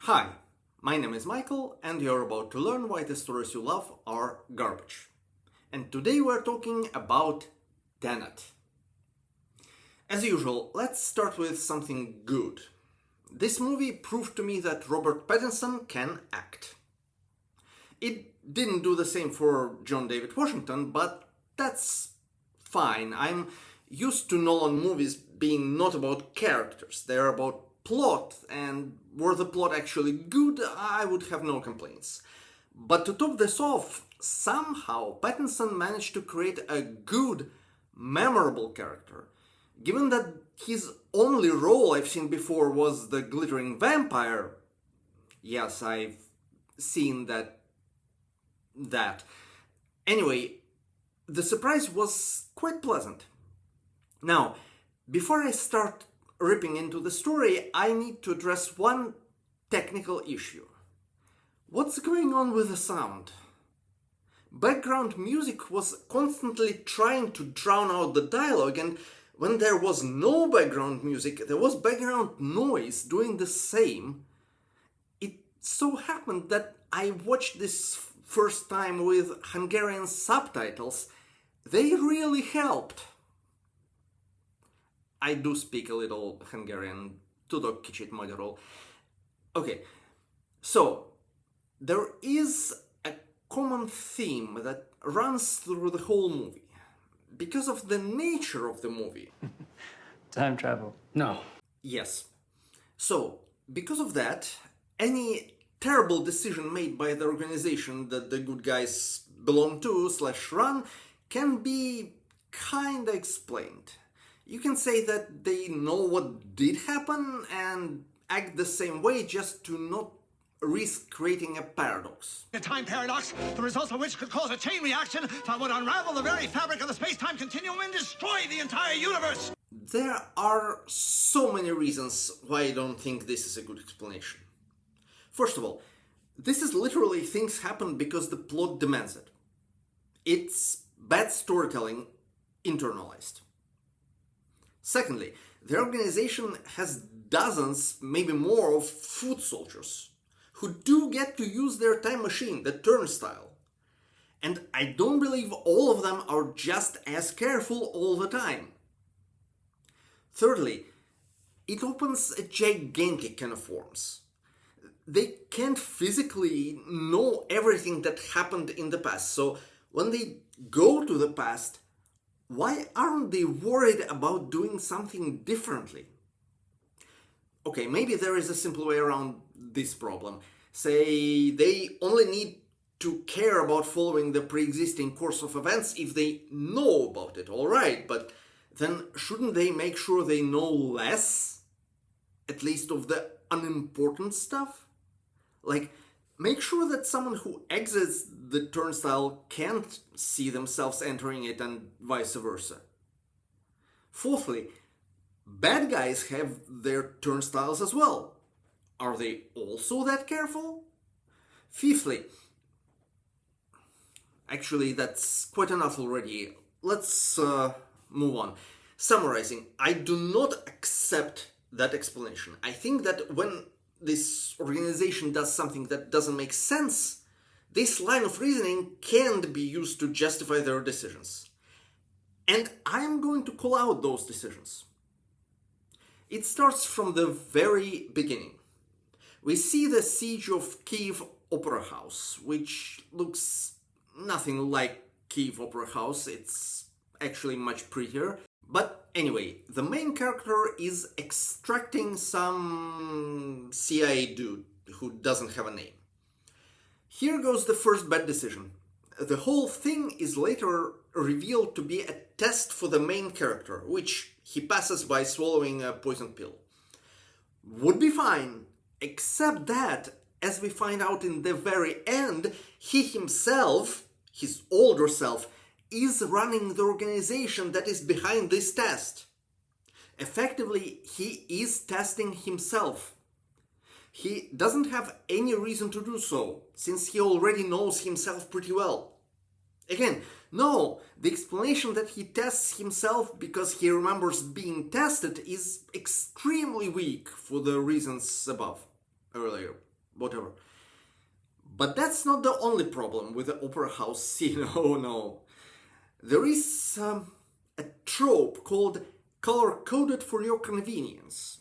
Hi, my name is Michael, and you're about to learn why the stories you love are garbage. And today we're talking about Tenet. As usual, let's start with something good. This movie proved to me that Robert Pattinson can act. It didn't do the same for John David Washington, but that's fine. I'm used to Nolan movies being not about characters, they're about plot, and were the plot actually good, I would have no complaints. But to top this off, somehow Pattinson managed to create a good, memorable character. Given that his only role I've seen before was the glittering vampire, yes, I've seen that. Anyway, the surprise was quite pleasant. Now, before I start ripping into the story, I need to address one technical issue. What's going on with the sound? Background music was constantly trying to drown out the dialogue, and when there was no background music, there was background noise doing the same. It so happened that I watched this first time with Hungarian subtitles. They really helped. I do speak a little Hungarian, tudok kicsit magyarul. Okay, so there is a common theme that runs through the whole movie. Because of the nature of the movie. Time travel. No. Yes. So, because of that, any terrible decision made by the organization that the good guys belong to / run can be kinda explained. You can say that they know what did happen and act the same way just to not risk creating a paradox. A time paradox, the results of which could cause a chain reaction that would unravel the very fabric of the space-time continuum and destroy the entire universe. There are so many reasons why I don't think this is a good explanation. First of all, this is literally things happen because the plot demands it. It's bad storytelling internalized. Secondly, the organization has dozens, maybe more, of foot soldiers who do get to use their time machine, the turnstile. And I don't believe all of them are just as careful all the time. Thirdly, it opens a gigantic can of worms. They can't physically know everything that happened in the past, so when they go to the past, why aren't they worried about doing something differently? Okay, maybe there is a simple way around this problem. Say they only need to care about following the pre-existing course of events if they know about it, alright, but then shouldn't they make sure they know less? At least of the unimportant stuff? Like, make sure that someone who exits the turnstile can't see themselves entering it and vice versa. Fourthly, bad guys have their turnstiles as well. Are they also that careful? Fifthly, actually that's quite enough already. Let's move on. Summarizing, I do not accept that explanation. I think that when this organization does something that doesn't make sense, this line of reasoning can't be used to justify their decisions. And I'm going to call out those decisions. It starts from the very beginning. We see the siege of Kiev Opera House, which looks nothing like Kiev Opera House, it's actually much prettier. But anyway, the main character is extracting some CIA dude who doesn't have a name. Here goes the first bad decision. The whole thing is later revealed to be a test for the main character, which he passes by swallowing a poison pill. Would be fine, except that, as we find out in the very end, he himself, his older self, is running the organization that is behind this test. Effectively, he is testing himself. He doesn't have any reason to do so, since he already knows himself pretty well. Again, no, the explanation that he tests himself because he remembers being tested is extremely weak for the reasons above, earlier. whatever. But that's not the only problem with the opera house scene. Oh no. There is a trope called color coded for your convenience.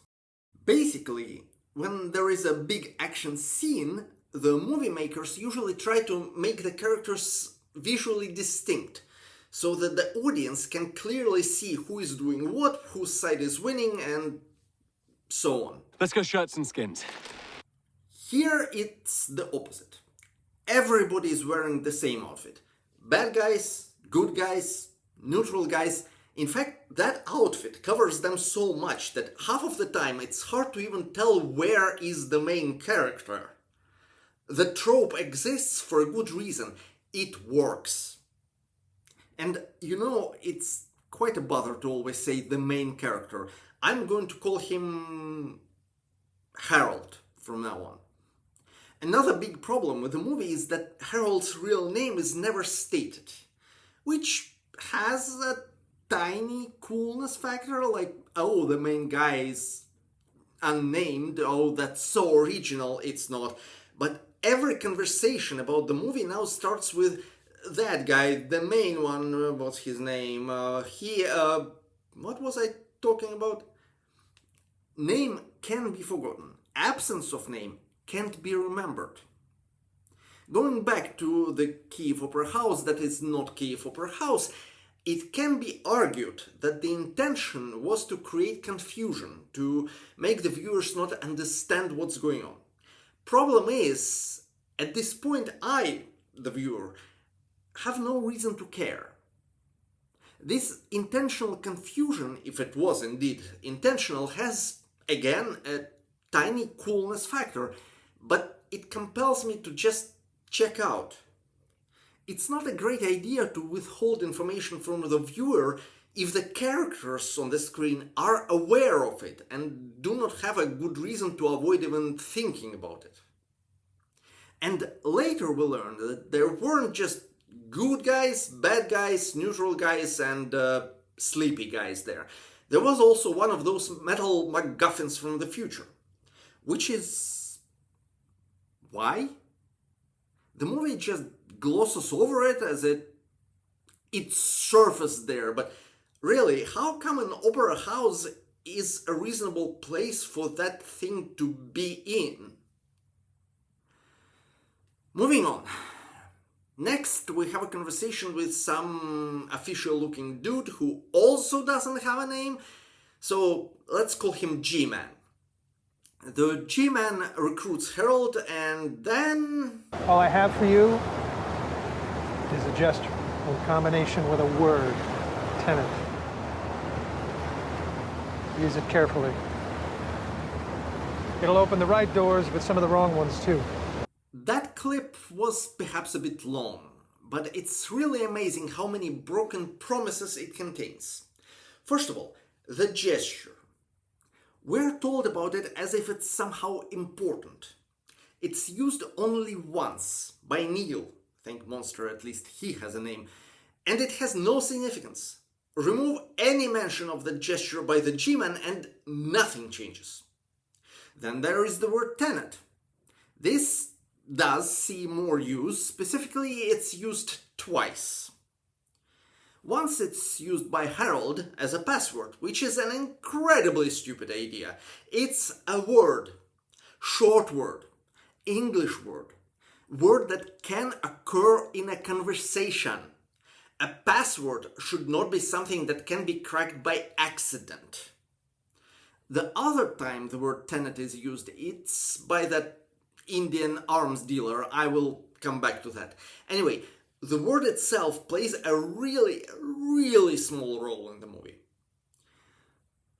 Basically, when there is a big action scene, the movie makers usually try to make the characters visually distinct, so that the audience can clearly see who is doing what, whose side is winning, and so on. Let's go shirts and skins. Here it's the opposite. Everybody is wearing the same outfit. Bad guys, good guys, neutral guys. In fact, that outfit covers them so much that half of the time it's hard to even tell where is the main character. The trope exists for a good reason. It works. And you know, it's quite a bother to always say the main character. I'm going to call him Harold from now on. Another big problem with the movie is that Harold's real name is never stated, which has a tiny coolness factor, like, oh, the main guy is unnamed, oh, that's so original, it's not. But every conversation about the movie now starts with that guy, the main one, what's his name? What was I talking about? Name can be forgotten. Absence of name can't be remembered. Going back to the Kiev Opera House that is not Kiev Opera House, it can be argued that the intention was to create confusion, to make the viewers not understand what's going on. Problem is, at this point I, the viewer, have no reason to care. This intentional confusion, if it was indeed intentional, has, again, a tiny coolness factor, but it compels me to just check out. It's not a great idea to withhold information from the viewer if the characters on the screen are aware of it and do not have a good reason to avoid even thinking about it. And later we learned that there weren't just good guys, bad guys, neutral guys, and sleepy guys there. There was also one of those metal MacGuffins from the future, which is why? The movie just glosses over it as it's surfaced there, but really, how come an opera house is a reasonable place for that thing to be in? Moving on. Next, we have a conversation with some official-looking dude who also doesn't have a name, so let's call him G-Man. The G-Man recruits Harold, and then... All I have for you is a gesture in combination with a word, Tenet. Use it carefully. It'll open the right doors, but some of the wrong ones too. That clip was perhaps a bit long, but it's really amazing how many broken promises it contains. First of all, the gesture. We're told about it as if it's somehow important. It's used only once, by Neil. Thank Monster, at least he has a name. And it has no significance. Remove any mention of the gesture by the G-Man and nothing changes. Then there is the word Tenet. This does see more use, specifically it's used twice. Once it's used by Harold as a password, which is an incredibly stupid idea. It's a word, short word, English word that can occur in a conversation. A password should not be something that can be cracked by accident. The other time the word Tenet is used, it's by that Indian arms dealer. I will come back to that. Anyway, the word itself plays a really, really small role in the movie.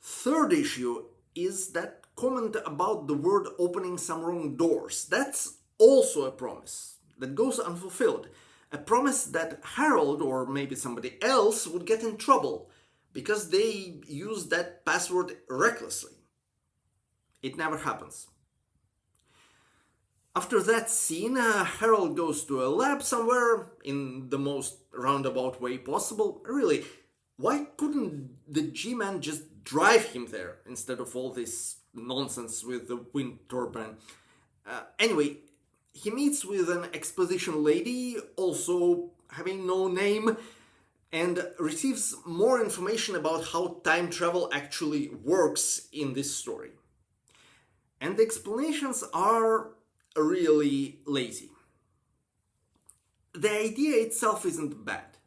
Third issue is that comment about the word opening some wrong doors. That's also a promise that goes unfulfilled. A promise that Harold, or maybe somebody else, would get in trouble because they used that password recklessly. It never happens. After that scene, Harold goes to a lab somewhere in the most roundabout way possible. Really, why couldn't the G-Man just drive him there instead of all this nonsense with the wind turbine? Anyway, he meets with an exposition lady, also having no name, and receives more information about how time travel actually works in this story. And the explanations are really lazy. The idea itself isn't bad.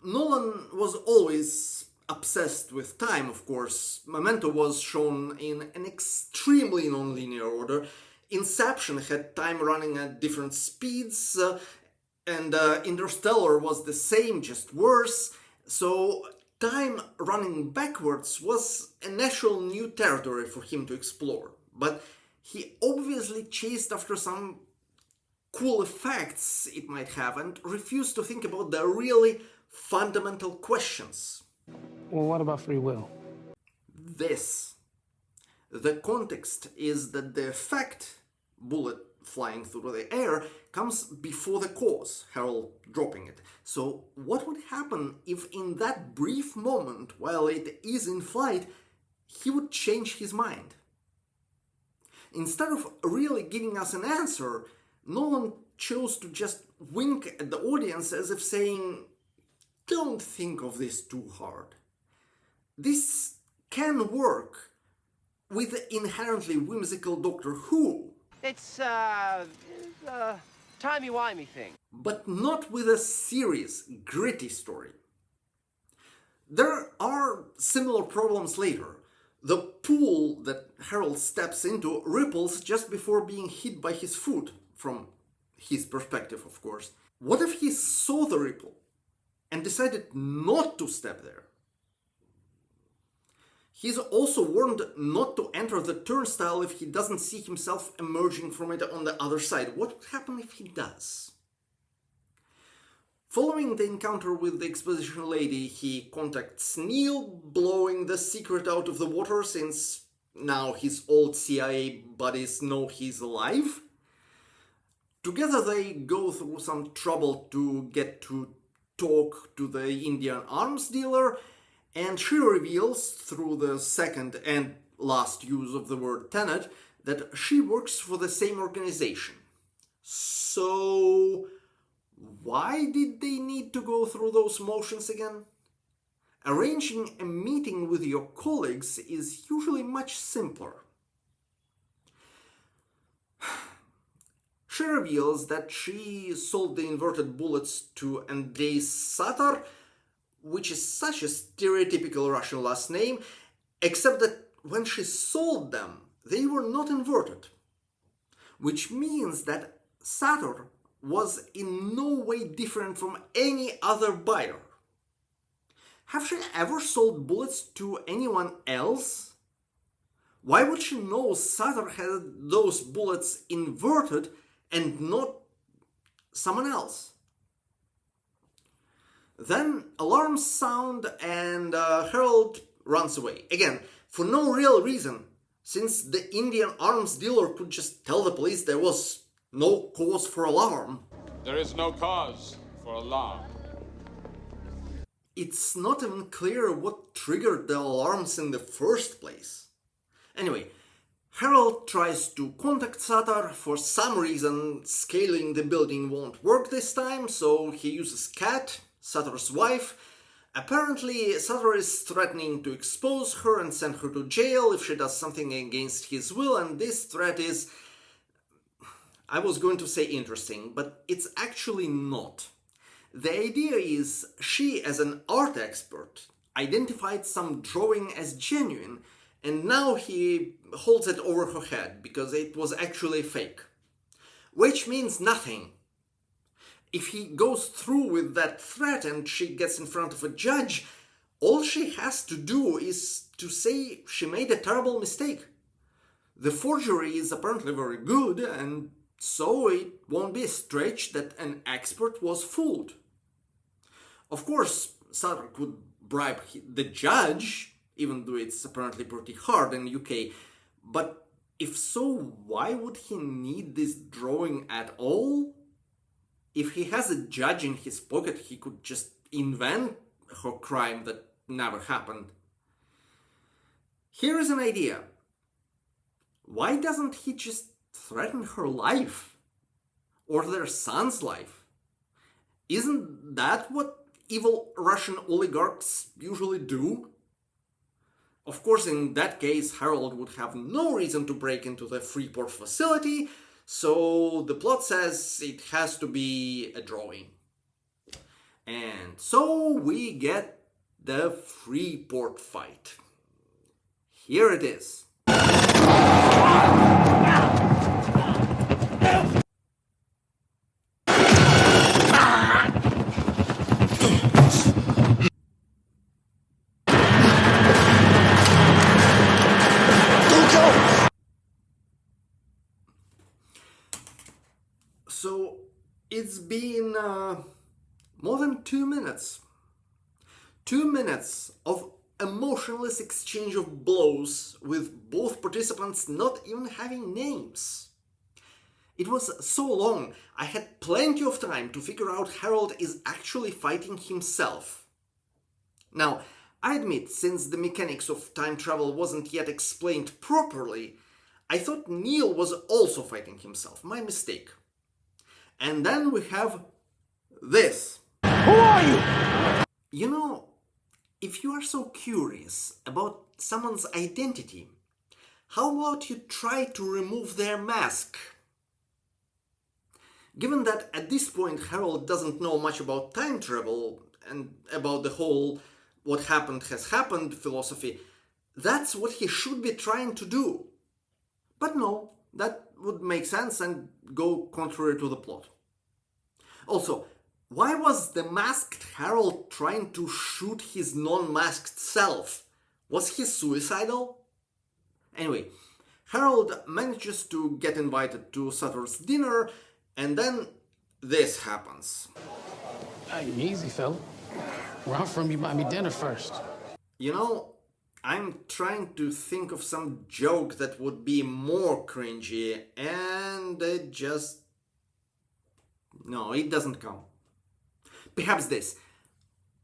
Nolan was always obsessed with time, of course. Memento was shown in an extremely non-linear order. Inception had time running at different speeds, and Interstellar was the same, just worse. So time running backwards was a natural new territory for him to explore. But he obviously chased after some cool effects it might have and refused to think about the really fundamental questions. Well, what about free will? The context is that the effect, bullet flying through the air, comes before the cause, Harold dropping it. So what would happen if in that brief moment, while it is in flight, he would change his mind? Instead of really giving us an answer, Nolan chose to just wink at the audience as if saying, "Don't think of this too hard." This can work with the inherently whimsical Doctor Who. It's timey-wimey thing. But not with a serious, gritty story. There are similar problems later. The pool that Harold steps into ripples just before being hit by his foot, from his perspective, of course. What if he saw the ripple and decided not to step there? He's also warned not to enter the turnstile if he doesn't see himself emerging from it on the other side. What would happen if he does? Following the encounter with the exposition lady, he contacts Neil, blowing the secret out of the water since now his old CIA buddies know he's alive. Together they go through some trouble to get to talk to the Indian arms dealer, and she reveals, through the second and last use of the word Tenet, that she works for the same organization. So why did they need to go through those motions again? Arranging a meeting with your colleagues is usually much simpler. She reveals that she sold the inverted bullets to Andrei Satar, which is such a stereotypical Russian last name, except that when she sold them, they were not inverted. Which means that Satar was in no way different from any other buyer. Have she ever sold bullets to anyone else? Why would she know Satar had those bullets inverted and not someone else? Then alarms sound and Harold runs away. Again, for no real reason, since the Indian arms dealer could just tell the police there was no cause for alarm. There is no cause for alarm. It's not even clear what triggered the alarms in the first place. Anyway, Harold tries to contact Satar. For some reason, scaling the building won't work this time, so he uses Kat, Satar's wife. Apparently, Satar is threatening to expose her and send her to jail if she does something against his will, and this threat is, I was going to say interesting, but it's actually not. The idea is she, as an art expert, identified some drawing as genuine, and now he holds it over her head because it was actually fake. Which means nothing. If he goes through with that threat and she gets in front of a judge, all she has to do is to say she made a terrible mistake. The forgery is apparently very good, and so it won't be a stretch that an expert was fooled. Of course, Satar could bribe the judge, even though it's apparently pretty hard in the UK, but if so, why would he need this drawing at all? If he has a judge in his pocket, he could just invent her crime that never happened. Here is an idea. Why doesn't he just threaten her life or their son's life. Isn't that what evil Russian oligarchs usually do? Of course, in that case, Harold would have no reason to break into the Freeport facility, so the plot says it has to be a drawing. And so we get the Freeport fight. Here it is. So it's been more than 2 minutes. 2 minutes of emotionless exchange of blows with both participants not even having names. It was so long, I had plenty of time to figure out Harold is actually fighting himself. Now, I admit, since the mechanics of time travel wasn't yet explained properly, I thought Neil was also fighting himself. My mistake. And then we have this. Who are you? You know, if you are so curious about someone's identity, how about you try to remove their mask? Given that at this point Harold doesn't know much about time travel and about the whole what happened has happened philosophy, that's what he should be trying to do. But no, that would make sense and go contrary to the plot. Also, why was the masked Harold trying to shoot his non-masked self? Was he suicidal? Anyway, Harold manages to get invited to Sutter's dinner, and then this happens. Hey, easy, fella. Where I'm from, you buy me dinner first. You know, I'm trying to think of some joke that would be more cringy, and it just... No, it doesn't come. Perhaps this.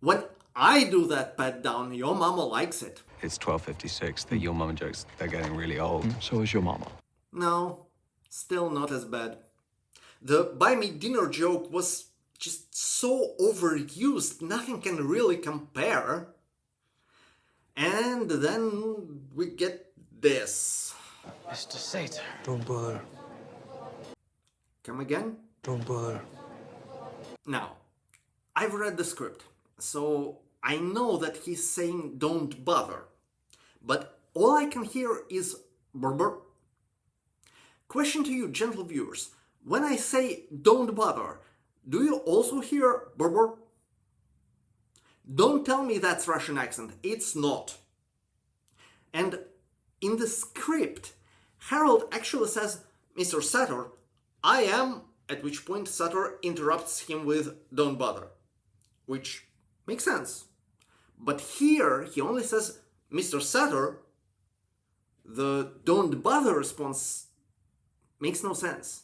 When I do that pat down, your mama likes it. It's 12:56. The your mama jokes, they're getting really old. So is your mama. No, still not as bad. The buy me dinner joke was just so overused, nothing can really compare. And then we get this. Mr. Sater. Don't bother. Come again? Don't bother. Now, I've read the script, so I know that he's saying don't bother. But all I can hear is burr. Question to you, gentle viewers. When I say don't bother, do you also hear burr? Don't tell me that's Russian accent. It's not. And in the script, Harold actually says, Mr. Sutter, I am, at which point Sutter interrupts him with don't bother. Which makes sense. But here he only says, Mr. Sutter. The don't bother response makes no sense.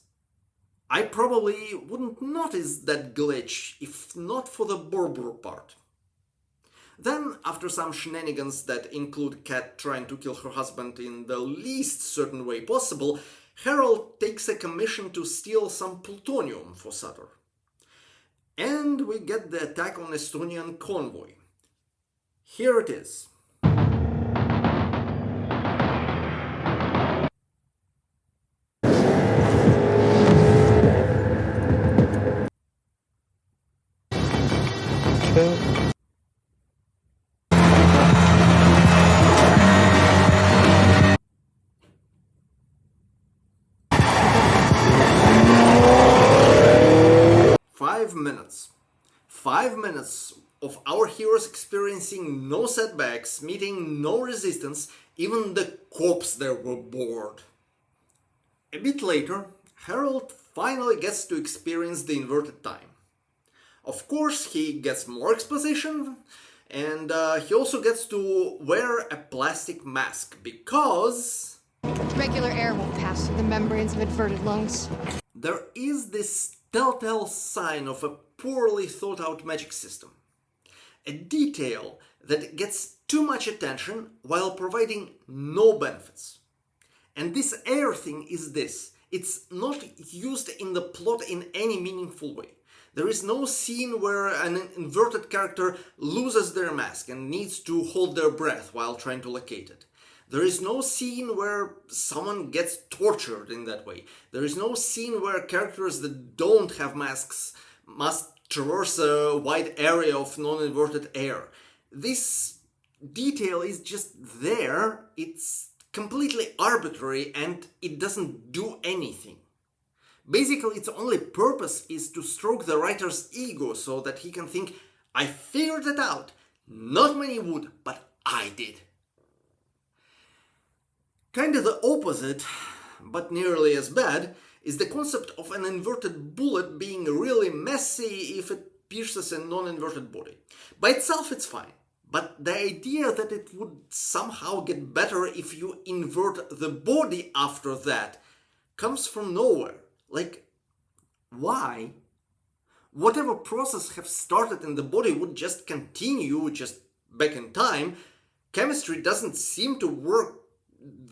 I probably wouldn't notice that glitch if not for the burr part. Then, after some shenanigans that include Kat trying to kill her husband in the least certain way possible, Harold takes a commission to steal some plutonium for Sutter. And we get the attack on Estonian convoy. Here it is. Five minutes of our heroes experiencing no setbacks, meeting no resistance, even the cops there were bored. A bit later, Harold finally gets to experience the inverted time. Of course, he gets more exposition, and he also gets to wear a plastic mask, because... Regular air won't pass through the membranes of inverted lungs. there is this telltale sign of a poorly thought out magic system. A detail that gets too much attention while providing no benefits. And this air thing is this. It's not used in the plot in any meaningful way. There is no scene where an inverted character loses their mask and needs to hold their breath while trying to locate it. There is no scene where someone gets tortured in that way. There is no scene where characters that don't have masks must traverse a wide area of non-inverted air. This detail is just there, it's completely arbitrary, and it doesn't do anything. Basically, its only purpose is to stroke the writer's ego so that he can think, I figured it out. Not many would, but I did. Kinda the opposite, but nearly as bad, is the concept of an inverted bullet being really messy if it pierces a non-inverted body. By itself it's fine, but the idea that it would somehow get better if you invert the body after that comes from nowhere. Like, why? Whatever process have started in the body would just continue, just back in time. Chemistry doesn't seem to work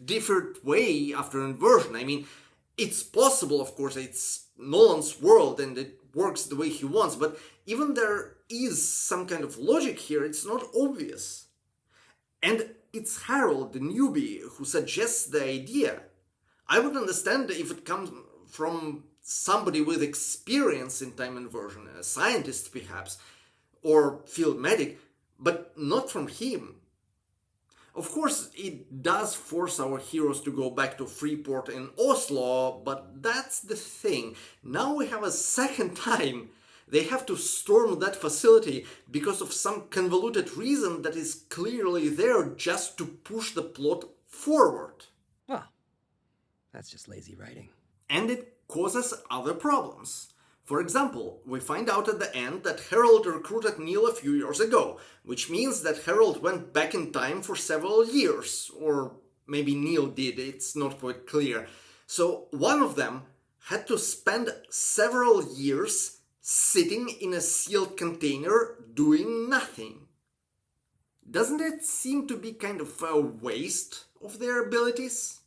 different way after inversion. I mean, it's possible, of course, it's Nolan's world and it works the way he wants, but even there is some kind of logic here, it's not obvious. And it's Harold, the newbie, who suggests the idea. I would understand if it comes from somebody with experience in time inversion, a scientist perhaps, or field medic, but not from him. Of course, it does force our heroes to go back to Freeport in Oslo, but that's the thing. Now we have a second time. They have to storm that facility because of some convoluted reason that is clearly there just to push the plot forward. Well, that's just lazy writing. And it causes other problems. For example, we find out at the end that Harold recruited Neil a few years ago, which means that Harold went back in time for several years, or maybe Neil did, it's not quite clear. So one of them had to spend several years sitting in a sealed container doing nothing. Doesn't it seem to be kind of a waste of their abilities?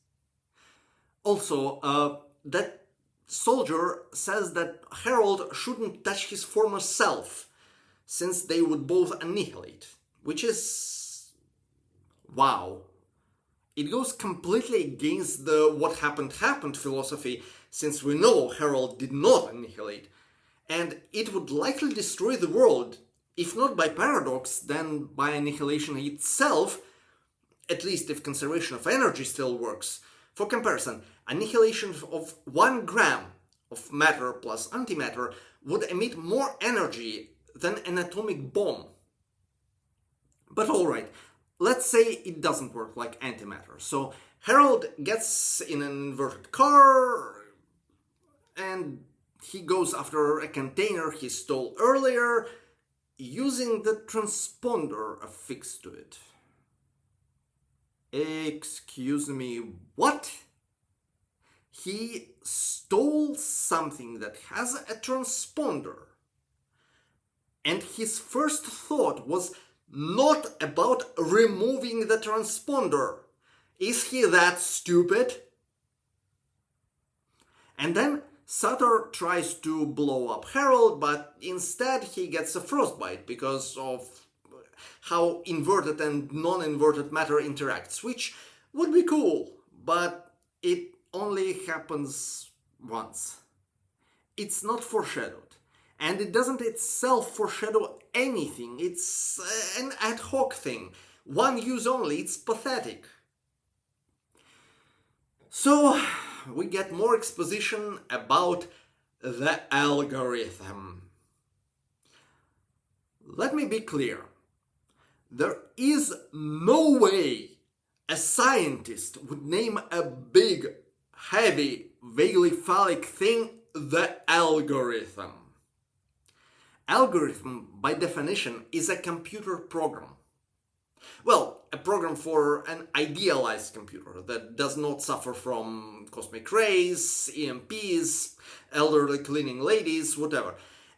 Also, that soldier says that Harold shouldn't touch his former self, since they would both annihilate, which is... wow. It goes completely against the what happened philosophy, since we know Harold did not annihilate, and it would likely destroy the world, if not by paradox, then by annihilation itself, at least if conservation of energy still works. For comparison, annihilation of 1 gram of matter plus antimatter would emit more energy than an atomic bomb. But alright, let's say it doesn't work like antimatter. So Harold gets in an inverted car and he goes after a container he stole earlier using the transponder affixed to it. Excuse me, what? He stole something that has a transponder. And his first thought was not about removing the transponder. Is he that stupid? And then Sutter tries to blow up Harold, but instead he gets a frostbite because of how inverted and non-inverted matter interacts, which would be cool, but it only happens once. It's not foreshadowed, and it doesn't itself foreshadow anything. It's an ad hoc thing, one use only. It's pathetic. So we get more exposition about the algorithm. Let me be clear. There is no way a scientist would name a big, heavy, vaguely phallic thing the algorithm. Algorithm, by definition, is a computer program. Well, a program for an idealized computer that does not suffer from cosmic rays, EMPs, elderly cleaning ladies, whatever.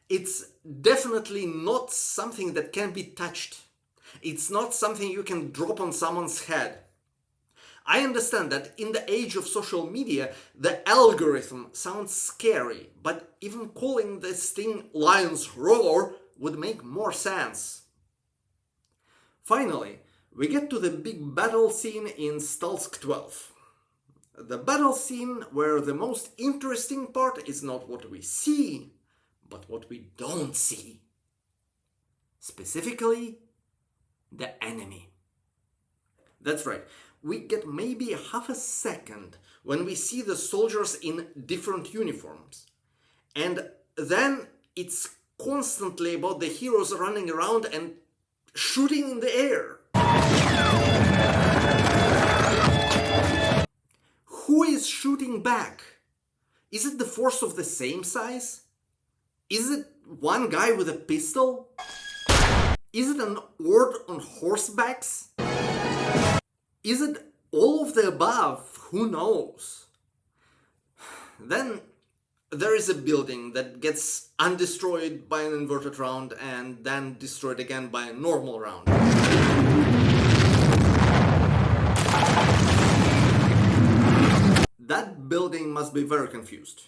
It's definitely not something that can be touched. It's not something you can drop on someone's head. I understand that in the age of social media, the algorithm sounds scary, but even calling this thing Lion's Roar would make more sense. Finally, we get to the big battle scene in Stalsk 12. The battle scene where the most interesting part is not what we see, but what we don't see. Specifically, the enemy. That's right, we get maybe half a second when we see the soldiers in different uniforms. And then it's constantly about the heroes running around and shooting in the air. Who is shooting back? Is it the force of the same size? Is it one guy with a pistol? Is it an horde on horsebacks? Is it all of the above? Who knows? Then there is a building that gets undestroyed by an inverted round and then destroyed again by a normal round. That building must be very confused.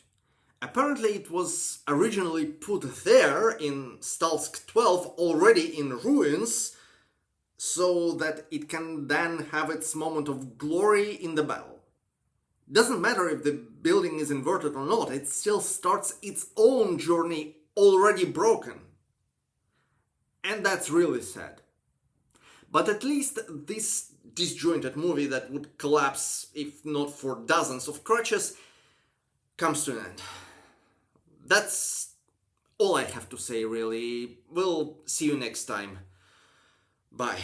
Apparently it was originally put there in Stalsk 12 already in ruins, so that it can then have its moment of glory in the battle. Doesn't matter if the building is inverted or not, it still starts its own journey already broken. And that's really sad. But at least this disjointed movie that would collapse if not for dozens of crutches comes to an end. That's all I have to say, really. We'll see you next time. Bye.